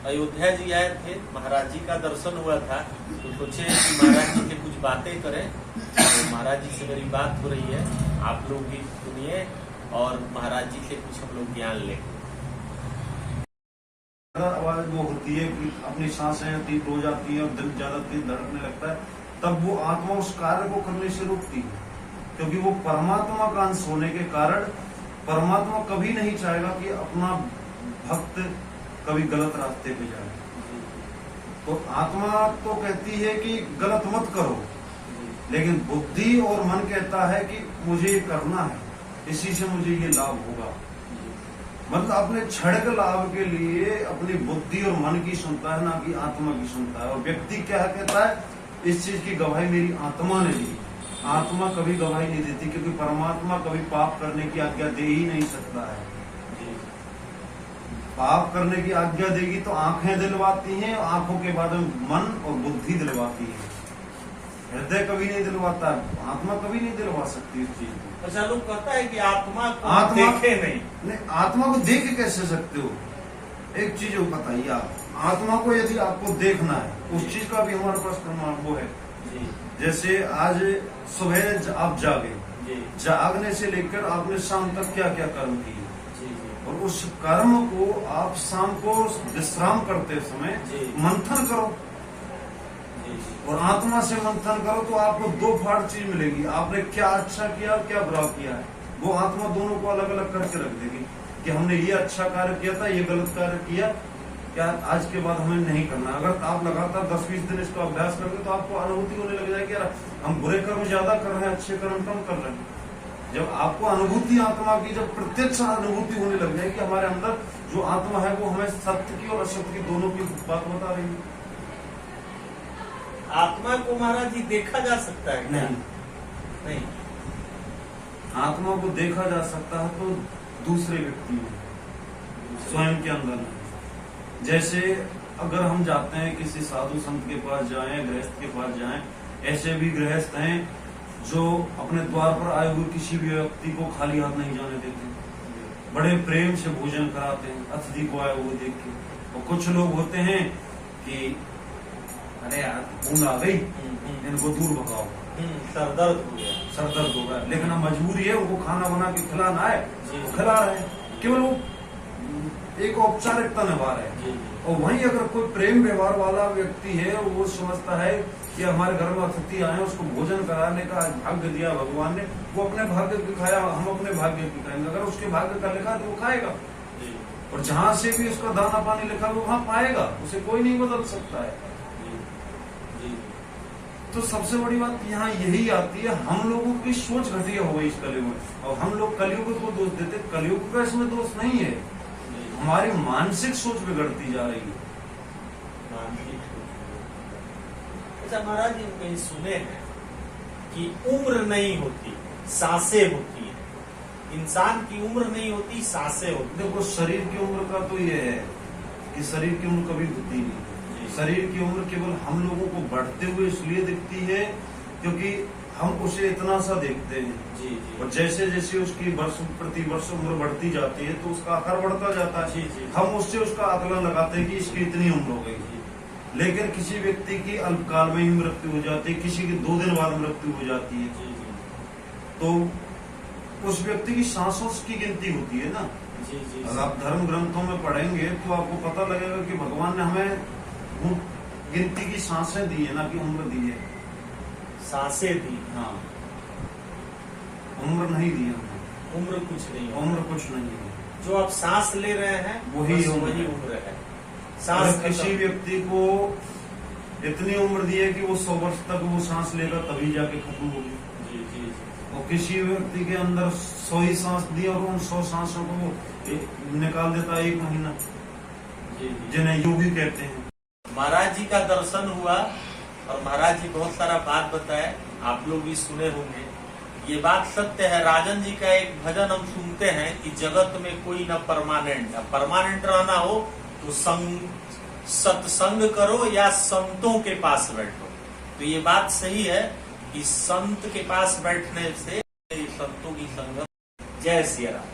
अयोध्या जी आए थे, महाराज जी का दर्शन हुआ था, तो सोचे कि महाराज जी से कुछ बातें करें। तो महाराज जी से मेरी बात हो रही है, आप लोग भी सुनिए और महाराज जी से कुछ हम लोग ज्ञान लें। आवाज वो होती है कि अपनी सांसें तीव्र हो जाती है और दिल ज्यादा तेज धड़कने लगता है, तब वो आत्मा उस कार्य को करने से रुकती है, क्योंकि वो परमात्मा का अंश होने के कारण परमात्मा कभी नहीं चाहेगा कि अपना भक्त कभी गलत रास्ते पे जाए। तो आत्मा तो कहती है कि गलत मत करो, लेकिन बुद्धि और मन कहता है कि मुझे ये करना है, इसी से मुझे ये लाभ होगा। मतलब अपने क्षणिक लाभ के लिए अपनी बुद्धि और मन की सुनता है, ना कि आत्मा की सुनता है। और व्यक्ति क्या कहता है, इस चीज की गवाही मेरी आत्मा ने दी। आत्मा कभी गवाही नहीं देती, क्योंकि परमात्मा कभी पाप करने की आज्ञा दे ही नहीं सकता है। पाप करने की आज्ञा देगी तो आंखें दिलवाती हैं, आंखों के बाद मन और बुद्धि दिलवाती है, हृदय कभी नहीं दिलवाता है। आत्मा कभी नहीं दिलवा सकती इस चीज को। अच्छा, लोग कहता है कि आत्मा को देखे नहीं। आत्मा को देख कैसे सकते हो? एक चीज बताइए आप, आत्मा को यदि आपको देखना है, उस चीज का भी हमारे पास प्रमाण वो है। जैसे आज सुबह आप जागे, जागने से लेकर आपने शाम तक क्या क्या कर्म किए, और उस कर्म को आप शाम को विश्राम करते समय मंथन करो, और आत्मा से मंथन करो, तो आपको दो फाड़ चीज मिलेगी। आपने क्या अच्छा किया, क्या बुरा किया है, वो आत्मा दोनों को अलग अलग करके रख देगी कि हमने ये अच्छा कार्य किया था, ये गलत कार्य किया, क्या आज के बाद हमें नहीं करना। अगर आप लगातार 10-20 दिन इसका अभ्यास करोगे तो आपको अनुभूति होने लग जाएगी, यार हम बुरे कर्म ज्यादा कर रहे हैं, अच्छे कर्म कम कर रहे हैं। जब आपको अनुभूति आत्मा की, जब प्रत्यक्ष अनुभूति होने लग जाएगी, हमारे अंदर जो आत्मा है वो हमें सत्य की और असत्य की दोनों की बात बता रही है। आत्मा को महाराज जी देखा जा सकता है? नहीं। आत्मा को देखा जा सकता है तो दूसरे व्यक्ति में, स्वयं के अंदर नहीं। जैसे अगर हम जाते हैं किसी साधु संत के पास जाएं, गृहस्थ के पास जाएं, ऐसे भी गृहस्थ हैं जो अपने द्वार पर आए हुए किसी भी व्यक्ति को खाली हाथ नहीं जाने देते, बड़े प्रेम से भोजन कराते हैं अतिथि को आए हुए देख के। और कुछ लोग होते हैं कि अरे यार ऊँग आ गई, इनको दूर भगाओ, सरदर्द हो गया, लेकिन अब मजबूरी है, उनको खाना बना के खिलाना है, वो खिला रहे हैं, केवल वो एक औपचारिकता निभा रहे हैं। और वहीं अगर कोई प्रेम व्यवहार वाला व्यक्ति है, वो समझता है कि हमारे घर में अतिथि आए, उसको भोजन कराने का भाग्य दिया भगवान ने, वो अपने भाग्य की खाया, हम अपने भाग्य की खाएंगे। अगर उसके भाग्य का लिखा तो वो खाएगा, और जहां से भी उसका दाना पानी लिखा वो वहां पाएगा, उसे कोई नहीं बदल सकता है। तो सबसे बड़ी बात यहाँ यही आती है, हम लोगों की सोच घटिया हो गई इस कलयुग में, और हम लोग कलयुग को दोष देते। कलयुग का इसमें दोष नहीं है, हमारी मानसिक सोच बिगड़ती जा रही है। अच्छा महाराज जी, कहीं सुने हैं कि उम्र नहीं होती, सांसें होती है। इंसान की उम्र नहीं होती, सांसें होती। देखो, शरीर की उम्र का तो ये है कि शरीर की उम्र कभी होती नहीं। शरीर की उम्र केवल हम लोगों को बढ़ते हुए इसलिए दिखती है क्योंकि हम उसे इतना सा देखते हैं। और जैसे जैसे उसकी वर्ष प्रति वर्ष उम्र बढ़ती जाती है तो उसका आकार बढ़ता जाता है। हम उससे उसका आकलन लगाते हैं कि इसकी इतनी उम्र हो गई। लेकिन किसी व्यक्ति की अल्पकाल में ही मृत्यु हो जाती है, किसी की 2 दिन बाद मृत्यु हो जाती है, तो उस व्यक्ति की सांसों की गिनती होती है ना। अगर आप धर्म ग्रंथों में पढ़ेंगे तो आपको पता लगेगा कि भगवान ने हमें गिनती की सांसें दी है, ना कि उम्र दी है। सांसें दी, हाँ, उम्र नहीं दी है। उम्र कुछ नहीं, उम्र कुछ नहीं है। जो आप सांस ले रहे हैं वही उम्र है। सांस किसी व्यक्ति को इतनी उम्र दी है कि वो 100 वर्ष तक वो सांस लेगा, तभी जाके खत्म होगी। और किसी व्यक्ति के अंदर 100 ही सांस दी और उन 100 सांसों को निकाल देता 1 महीना, जिन्हें योगी कहते हैं। महाराज जी का दर्शन हुआ और महाराज जी बहुत सारा बात बताए, आप लोग भी सुने होंगे। ये बात सत्य है। राजन जी का एक भजन हम सुनते हैं कि जगत में कोई न परमानेंट, परमानेंट रहना हो तो सत्संग करो या संतों के पास बैठो। तो ये बात सही है कि संत के पास बैठने से संतों की संगत। जय सिया राम।